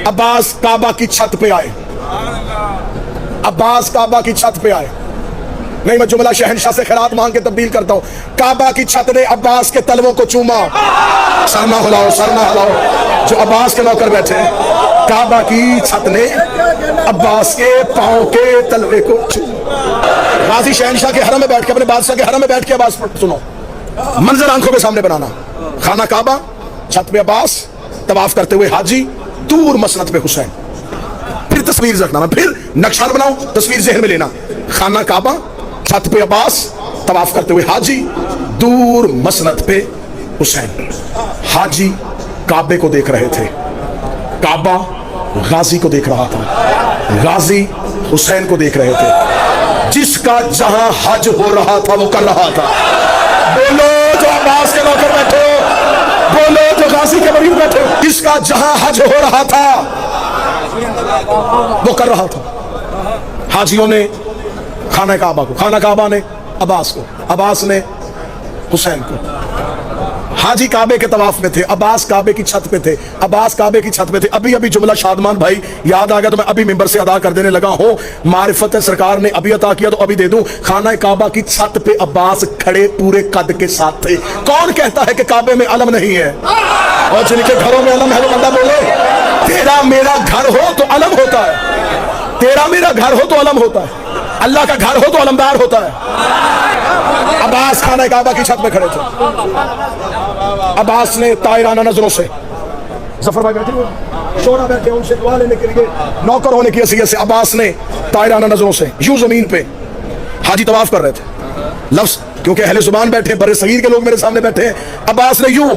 अब्बास काबा की छत पे आए, अब्बास काबा की छत पे आए। नहीं, मैं जुमला शहनशाह से खैरात मांग के तब्दील करता हूँ। काबा की छत ने अब्बास के तलवों को चूमा। सरना हिलाओ, सरना हिलाओ। जो अब्बास के नौकर बैठे हैं, काबा की छत ने अब्बास के पांव के तलवे को चूमा। गाजी शहनशाह के हरम में बैठ के, अपने बादशाह के हरम में बैठ के अब्बास सुनो, मंजर आंखों के सामने बनाना। खाना काबा, छत पे अब्बास, तवाफ करते हुए हाजी, दूर मसनद पे हुसैन। फिर तस्वीर रखना, फिर नक्शा बनाओ, तस्वीर जहन में लेना। खाना काबा, छत पे अब्बास, तवाफ करते हुए हाजी, दूर मसनद पे हुसैन। हाजी काबे को देख रहे थे, काबा गाजी को देख रहा था, गाजी हुसैन को देख रहे थे। जिसका जहां हज हो रहा था वो कर रहा था। बोलो जो अब्बास के नौकर बैठे हो, बोलो जो गाजी के मरीज बैठे हो, जिसका जहां हज हो रहा था वो कर रहा था। हाजियों ने खाना काबा को, खाना काबा ने अब्बास को, अब्बास ने हुसैन को। हाजी काबे के तवाफ में थे, अब्बास काबे की छत पे थे, अब्बास काबे की छत पे थे। अभी अभी जुमला शादमान भाई याद आ गया तो मैं अभी मिंबर से अदा कर देने लगा हूं। मारिफत सरकार ने अभी अता किया तो अभी दे दूं। खाना काबा की छत पे अब्बास खड़े पूरे कद के साथ थे। कौन कहता है कि काबे में अलम नहीं है? और जिनके घरों में अलम है वो बंदा बोले। तेरा मेरा घर हो तो अलम होता है, तेरा मेरा घर हो तो अलम होता है, अल्लाह का घर हो तो अलमदार होता है। अब्बास खाना काबा की छत में खड़े थे। अब्बास ने तायराना नजरों से, जफर भाई बैठे हुए, शोरा बैठे उनसे दुआ लेने के लिए, नौकर होने की हैसियत से अब्बास ने तायराना नजरों से यूं जमीन पे, हाजी तवाफ कर रहे थे, लफ्ज क्योंकि अहले जुबान बैठे, बड़े सगीर के लोग मेरे सामने बैठे हैं। अब्बास ने यूं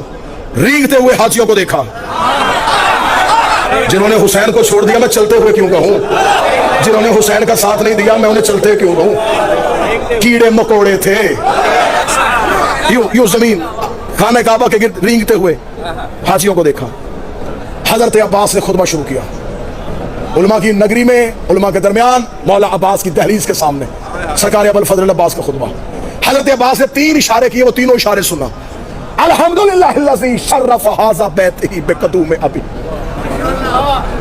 रींगते हुए हाजियों को देखा। जिन्होंने हुसैन को छोड़ दिया मैं चलते हुए क्यों कहूं, जिन्होंने हुसैन का साथ नहीं दिया मैं उन्हें चलते क्यों कहूं। कीड़े मकोड़े थे। यूं जमीन खाने काबा के गिर्द रींगते हुए हाजियों को देखा। हजरत अब्बास ने खुतबा शुरू किया। उलमा की नगरी में, उलमा के दरमियान, मौला अब्बास की दहलीज के सामने सरकार अबुल फजल अब्बास का खुतबा। हजरत अब्बास ने 3 इशारे किए, वो तीनों इशारे सुना। अल्हम्दुलिल्लाहिल्लज़ी शर्रफ़ हाज़ा बैतिही बिक़दूम अबी।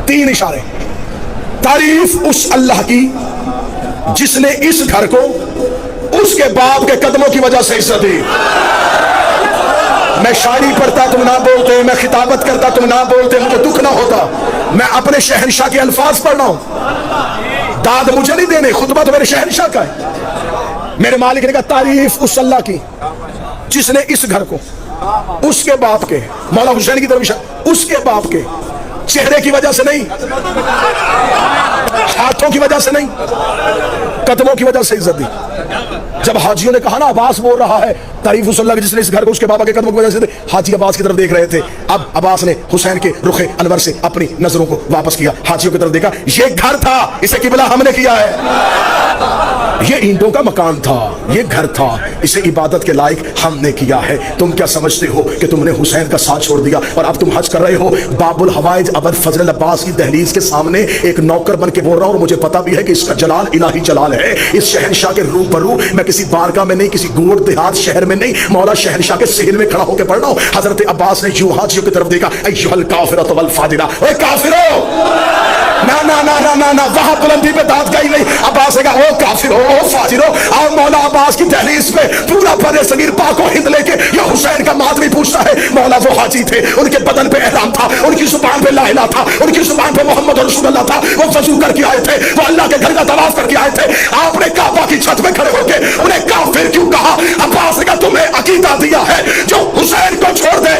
3 इशारे। तारीफ उस अल्लाह की जिसने इस घर को उसके बाप के कदमों की वजह से इज्जत दी। मैं शायरी पढ़ता तुम ना बोलते, मैं खिताबत करता तुम ना बोलते, मुझे दुख ना होता। मैं अपने शहनशाह के अल्फाज पढ़ रहा हूं, दाद मुझे नहीं देने, खुतबा तो मेरे शहनशाह का है। मेरे मालिक ने कहा तारीफ उस अल्लाह की जिसने इस घर को उसके बाप के, मौला हुसैन की तरफ, उसके बाप के चेहरे की वजह से नहीं, हाथों की वजह से नहीं, कदमों की वजह से इज्जत दी। जब हाजियों ने कहा ना अब्बास बोल रहा है तारीफ उस अल्लाह की जिसने इस घर को उसके बाबा के कदमों की वजह से, हाजी अब्बास की तरफ देख रहे थे। अब अब्बास ने हुसैन के रुखे अनवर से अपनी नजरों को वापस किया, हाजियों की तरफ देखा। ये घर था, इसे किबला हमने किया है। ये ईंटों का मकान था, ये घर था, इसे इबादत के लायक हमने किया है। तुम क्या समझते हो कि तुमने हुसैन का साथ छोड़ दिया और अब तुम हज कर रहे हो? बाबुल हवाइज अबुल फजल अब्बास की दहलीज के सामने एक नौकर बन के बोल रहा हूं, और मुझे पता भी है कि इसका जलाल इलाही जलाल है। इस शहनशाह के रूबरू मैं किसी बारगाह में नहीं, किसी गोड़ देहात शहर में नहीं, मौला शहनशाह के सहन में खड़ा होकर पढ़ रहा हूं। हजरत अब्बास ने यूं हाजियों की तरफ देखा, अय्युहल काफिरतु वल फाजिरा, ओए काफिरो, ना ना ना ना ना ना, वहां बुलंदी पे दाद गई नहीं। अब्बास ने कहा ओ काफिरो, ओ फाजिरो। और मौला अब्बास की दहलीज पे पूरा बड़े सगीर पाको हिंद लेके या हुसैन का मातमी पूछता है। मौला वो हाजी थे, उनके बदन पे एहराम था, उनकी जुबान पे ला इलाहा था, उनकी जुबान पे मोहम्मद रसूलुल्लाह था। वो वजू करके आए थे, वो अल्लाह के घर का तवाफ करके आए थे। आपने काबा की छत में खड़े होकर उन्हें काफिर क्यों कहा? अब्बास ने कहा तुम्हें अकीदा दिया है जो हुसैन को छोड़ दे